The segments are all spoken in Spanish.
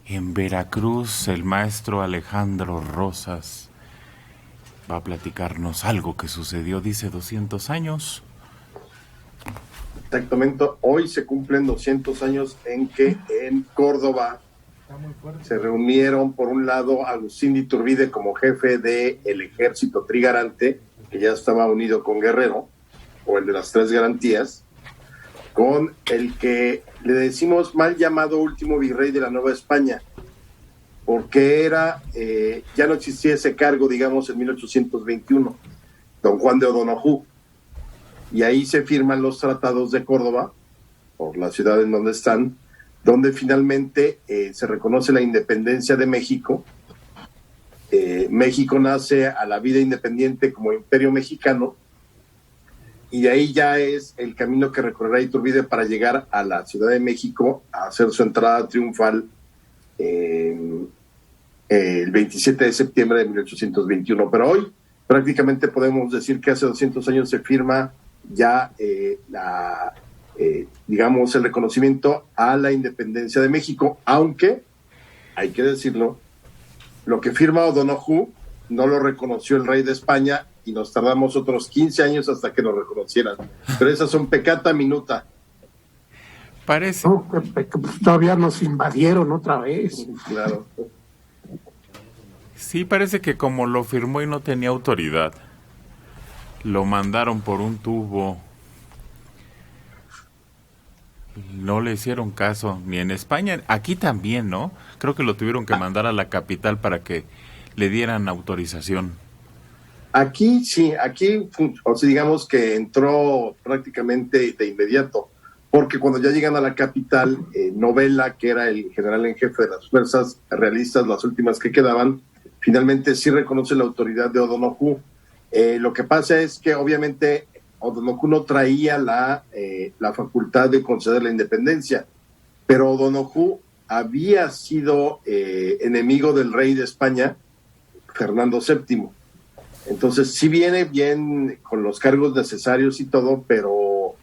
En Veracruz, el maestro Alejandro Rosas va a platicarnos algo que sucedió, dice, 200 años. Exactamente, hoy se cumplen 200 años en que en Córdoba se reunieron, por un lado, Agustín de Iturbide como jefe del ejército trigarante, que ya estaba unido con Guerrero, o el de las tres garantías, con el que le decimos mal llamado último virrey de la Nueva España, porque ya no existía ese cargo, digamos, en 1821, don Juan de O'Donoghue, y ahí se firman los tratados de Córdoba, por la ciudad en donde están, donde finalmente se reconoce la independencia de México. México nace a la vida independiente como imperio mexicano, y de ahí ya es el camino que recorrerá Iturbide para llegar a la Ciudad de México a hacer su entrada triunfal el 27 de septiembre de 1821. Pero hoy prácticamente podemos decir que hace 200 años se firma ya digamos, el reconocimiento a la independencia de México, aunque, hay que decirlo, lo que firma O'Donoghue no lo reconoció el rey de España y nos tardamos otros 15 años hasta que lo reconocieran. Pero esas son peccata minuta. Parece. No, que todavía nos invadieron otra vez. Claro. Sí, parece que como lo firmó y no tenía autoridad, lo mandaron por un tubo. No le hicieron caso, ni en España, aquí también, ¿no? Creo que lo tuvieron que mandar a la capital para que le dieran autorización. Aquí sí, o sea, digamos que entró prácticamente de inmediato, porque cuando ya llegan a la capital, Novela, que era el general en jefe de las fuerzas realistas, las últimas que quedaban, finalmente sí reconoce la autoridad de O'Donoghue. Lo que pasa es que obviamente O'Donoghue no traía la facultad de conceder la independencia, pero O'Donoghue había sido enemigo del rey de España, Fernando VII. Entonces sí viene bien con los cargos necesarios y todo, pero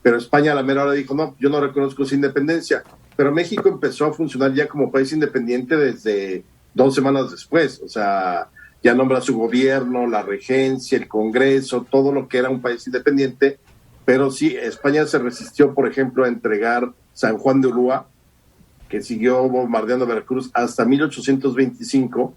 España a la mera hora dijo, no, yo no reconozco su independencia. Pero México empezó a funcionar ya como país independiente desde 2 semanas después, o sea, ya nombra su gobierno, la regencia, el Congreso, todo lo que era un país independiente, pero sí, España se resistió, por ejemplo, a entregar San Juan de Ulúa, que siguió bombardeando Veracruz hasta 1825,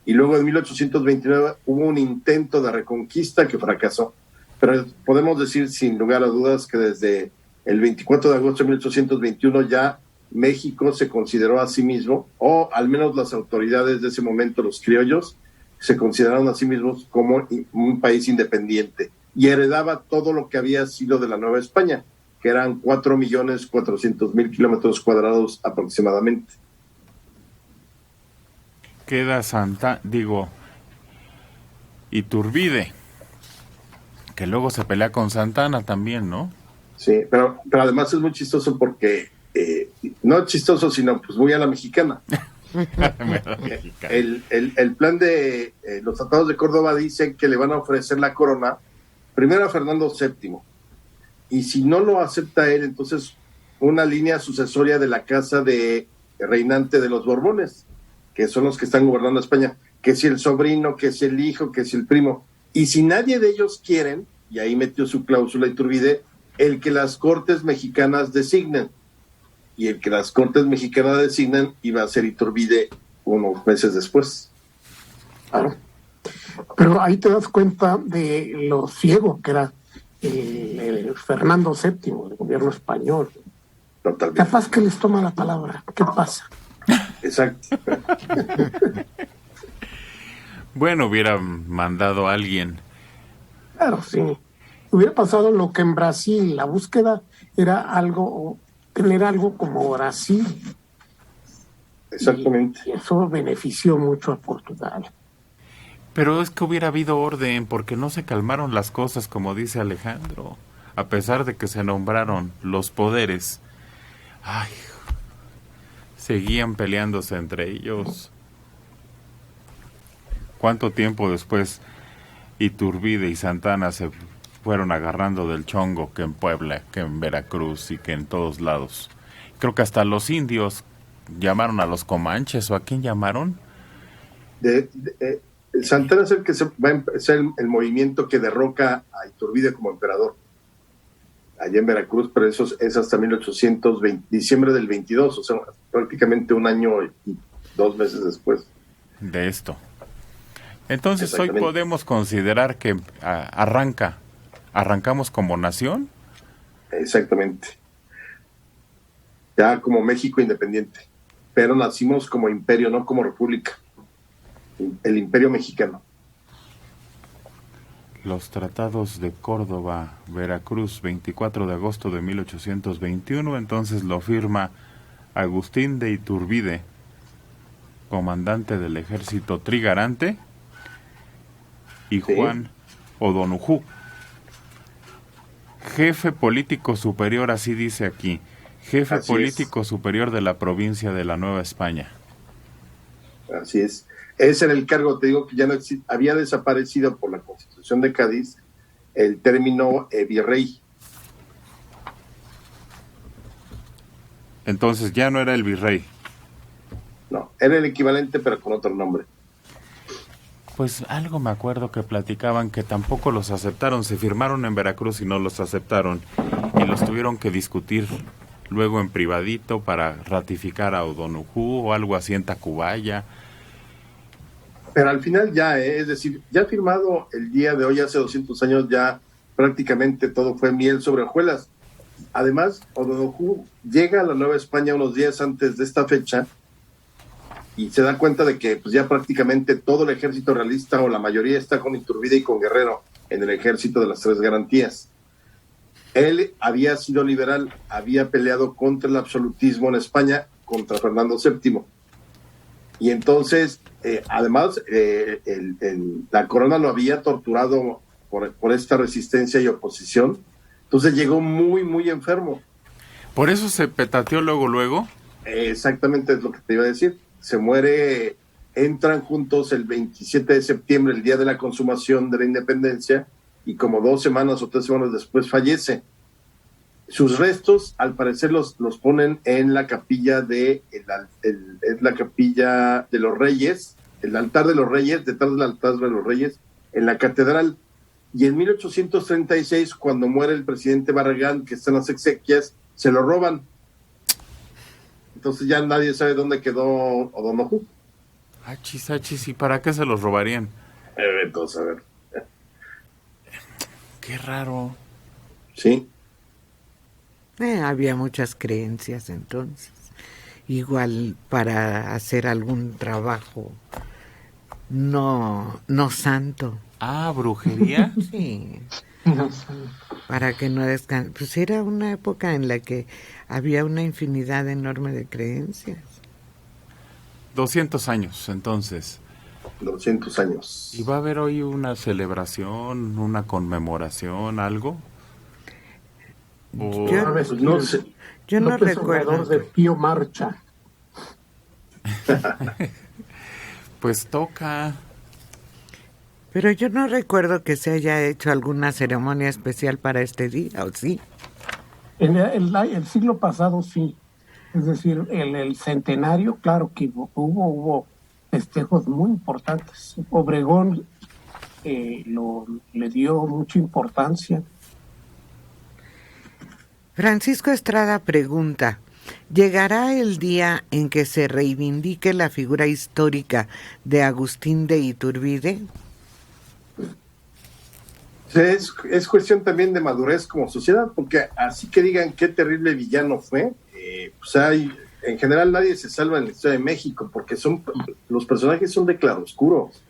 y luego en 1829 hubo un intento de reconquista que fracasó. Pero podemos decir sin lugar a dudas que desde el 24 de agosto de 1821 ya México se consideró a sí mismo, o al menos las autoridades de ese momento, los criollos, se consideraron a sí mismos como un país independiente y heredaba todo lo que había sido de la Nueva España, que eran 4.400.000 kilómetros cuadrados aproximadamente. Queda Iturbide, que luego se pelea con Santana también, ¿no? Sí, pero además es muy chistoso porque, no chistoso, sino pues muy a la mexicana. El plan de los tratados de Córdoba dice que le van a ofrecer la corona primero a Fernando VII, y si no lo acepta él, entonces una línea sucesoria de la casa de reinante de los Borbones, que son los que están gobernando España, que si el sobrino, que si el hijo, que si el primo, y si nadie de ellos quieren, y ahí metió su cláusula Iturbide, el que las Cortes mexicanas designen, y el que las Cortes mexicanas designan iba a ser Iturbide unos meses después. Claro. Pero ahí te das cuenta de lo ciego que era el Fernando VII, el gobierno español. Totalmente. Capaz que les toma la palabra. ¿Qué pasa? Exacto. Bueno, hubiera mandado a alguien. Claro, sí. Hubiera pasado lo que en Brasil, la búsqueda era tener algo como Brasil. Exactamente. Y eso benefició mucho a Portugal. Pero es que hubiera habido orden, porque no se calmaron las cosas, como dice Alejandro, a pesar de que se nombraron los poderes. Ay, seguían peleándose entre ellos. ¿Cuánto tiempo después Iturbide y Santana se fueron agarrando del chongo, que en Puebla, que en Veracruz y que en todos lados? Creo que hasta los indios llamaron a los comanches o a quién llamaron. Santana es el que va a empezar el movimiento que derroca a Iturbide como emperador allá en Veracruz, pero eso es hasta 1820, diciembre del 22, o sea, prácticamente un año y 2 meses después de esto. Entonces hoy podemos considerar que arrancamos como nación. Exactamente. Ya como México independiente, pero nacimos como imperio, no como república. El imperio mexicano. Los tratados de Córdoba, Veracruz, 24 de agosto de 1821, entonces lo firma Agustín de Iturbide, comandante del ejército trigarante, y Juan O'Donoghue, jefe político superior, así dice aquí, jefe así político superior de la provincia de la Nueva España. Así es. Ese era el cargo, te digo que ya no había desaparecido por la Constitución de Cádiz el término virrey. Entonces ya no era el virrey. No, era el equivalente pero con otro nombre. Pues algo me acuerdo que platicaban que tampoco los aceptaron, se firmaron en Veracruz y no los aceptaron y los tuvieron que discutir luego en privadito para ratificar a O'Donoghue o algo así en Tacubaya. Pero al final ya, es decir, ya firmado el día de hoy, hace 200 años, ya prácticamente todo fue miel sobre hojuelas. Además, O'Donoghue llega a la Nueva España unos días antes de esta fecha y se da cuenta de que pues, ya prácticamente todo el ejército realista o la mayoría está con Iturbide y con Guerrero en el ejército de las 3 garantías. Él había sido liberal, había peleado contra el absolutismo en España, contra Fernando VII. Y entonces, además, la corona lo había torturado por esta resistencia y oposición. Entonces llegó muy, muy enfermo. ¿Por eso se petateó luego? Exactamente es lo que te iba a decir. Se muere, entran juntos el 27 de septiembre, el día de la consumación de la independencia, y como 2 semanas o 3 semanas después fallece. Sus restos, al parecer, los ponen en la capilla la capilla de los Reyes, el altar de los Reyes, detrás del altar de los Reyes, en la catedral. Y en 1836, cuando muere el presidente Barragán, que está en las exequias, se lo roban. Entonces ya nadie sabe dónde quedó O'Donoghue. Achis, ¿y para qué se los robarían? Entonces, a ver. Qué raro. Sí. Había muchas creencias entonces. Igual para hacer algún trabajo no santo. Ah, ¿brujería? Sí. Para que no descanse. Pues era una época en la que había una infinidad enorme de creencias. 200 años, entonces. 200 años. ¿Y va a haber hoy una celebración, una conmemoración, algo? No sé. Yo no recuerdo. De Pío Marcha. Pues toca. Pero yo no recuerdo que se haya hecho alguna ceremonia especial para este día, ¿o sí? En el siglo pasado sí. Es decir, el centenario, claro que hubo festejos muy importantes. Obregón le dio mucha importancia. Francisco Estrada pregunta, ¿llegará el día en que se reivindique la figura histórica de Agustín de Iturbide? Es cuestión también de madurez como sociedad, porque así que digan qué terrible villano fue, pues en general nadie se salva en la historia de México, porque los personajes son de claroscuros.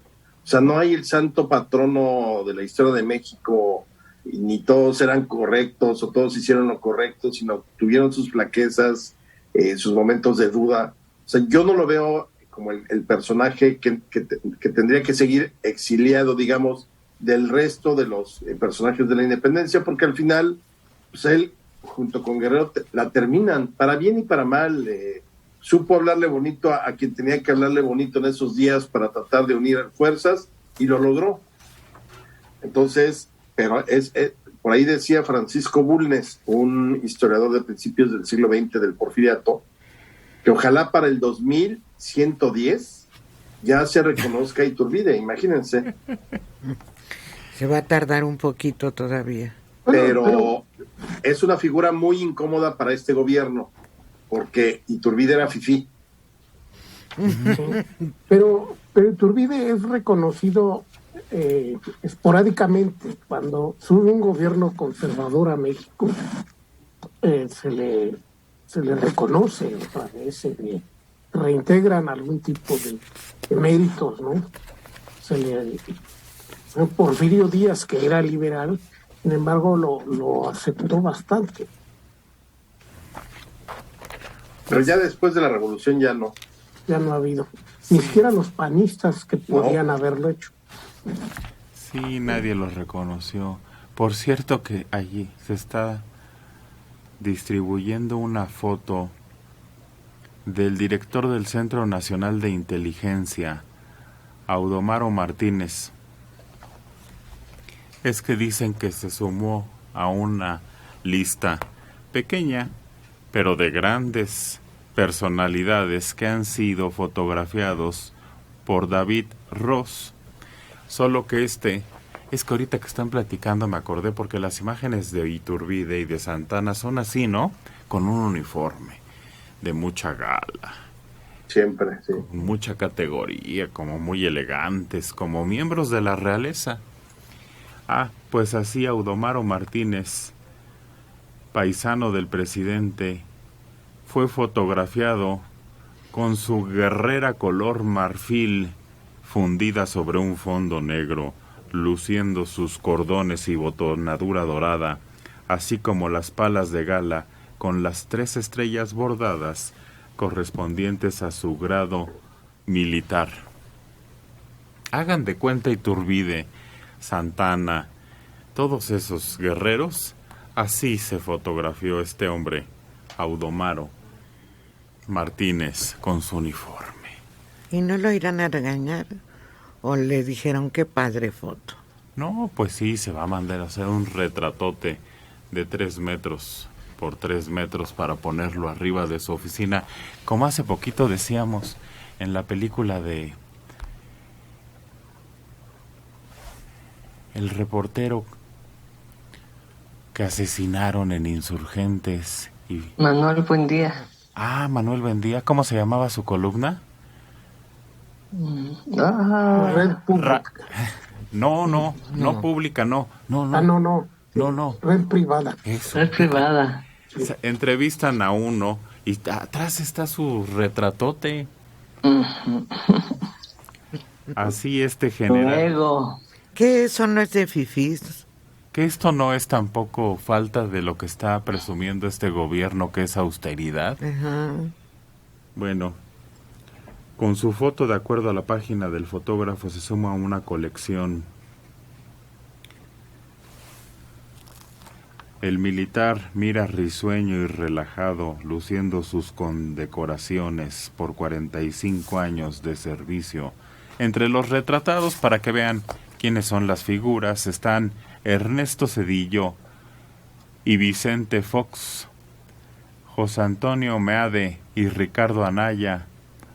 O sea, no hay el santo patrono de la historia de México, y ni todos eran correctos o todos hicieron lo correcto, sino tuvieron sus flaquezas, sus momentos de duda. O sea, yo no lo veo como el personaje que tendría que seguir exiliado, digamos, del resto de los personajes de la independencia, porque al final, pues él, junto con Guerrero, la terminan, para bien y para mal. Supo hablarle bonito a quien tenía que hablarle bonito en esos días para tratar de unir fuerzas, y lo logró. Entonces, pero por ahí decía Francisco Bulnes, un historiador de principios del siglo XX del Porfiriato, que ojalá para el 2110 ya se reconozca a Iturbide, imagínense. Se va a tardar un poquito todavía. Pero es una figura muy incómoda para este gobierno, porque Iturbide era fifí. Pero Iturbide es reconocido esporádicamente. Cuando sube un gobierno conservador a México, se le reconoce, parece, reintegran algún tipo de méritos, ¿no? Porfirio Díaz, que era liberal, sin embargo lo aceptó bastante. Pero ya después de la revolución ya no. Ya no ha habido. Ni siquiera los panistas que podían haberlo hecho. Sí, nadie lo reconoció. Por cierto que allí se está distribuyendo una foto del director del Centro Nacional de Inteligencia, Audomaro Martínez. Es que dicen que se sumó a una lista pequeña, pero de grandes personalidades que han sido fotografiados por David Ross. Solo que es que ahorita que están platicando me acordé, porque las imágenes de Iturbide y de Santana son así, ¿no? Con un uniforme de mucha gala. Siempre, sí. Con mucha categoría, como muy elegantes, como miembros de la realeza. Pues así Audomaro Martínez, paisano del presidente, fue fotografiado con su guerrera color marfil fundida sobre un fondo negro, luciendo sus cordones y botonadura dorada, así como las palas de gala con las 3 estrellas bordadas correspondientes a su grado militar. Hagan de cuenta Iturbide, Santana, todos esos guerreros, así se fotografió este hombre, Audomaro Martínez, con su uniforme. ¿Y no lo irán a regañar? ¿O le dijeron qué padre foto? No, pues sí, se va a mandar a hacer un retratote de 3 metros por 3 metros para ponerlo arriba de su oficina, como hace poquito decíamos en la película de El reportero que asesinaron en Insurgentes y... Manuel Buendía. Manuel Buendía, ¿cómo se llamaba su columna? Red pública. No, pública, no. No. Red privada. Eso. Red privada. Entrevistan a uno y atrás está su retratote. Así general. Luego. ¿Qué eso no es de fifís? Que esto no es tampoco falta de lo que está presumiendo este gobierno, que es austeridad. Ajá. Bueno, con su foto, de acuerdo a la página del fotógrafo, se suma a una colección. El militar mira risueño y relajado, luciendo sus condecoraciones por 45 años de servicio. Entre los retratados, para que vean quiénes son las figuras, están Ernesto Zedillo y Vicente Fox, José Antonio Meade y Ricardo Anaya,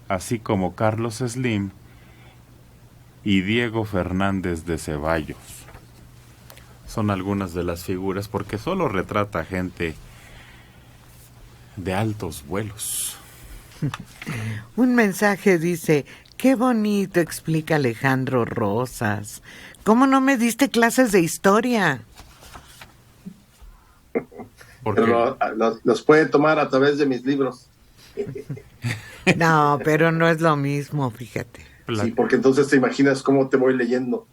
así como Carlos Slim y Diego Fernández de Ceballos. Son algunas de las figuras, porque solo retrata gente de altos vuelos. Un mensaje dice: qué bonito explica Alejandro Rosas. ¿Cómo no me diste clases de historia? Pero los puede tomar a través de mis libros. No, pero no es lo mismo, fíjate. Sí, porque entonces te imaginas cómo te voy leyendo.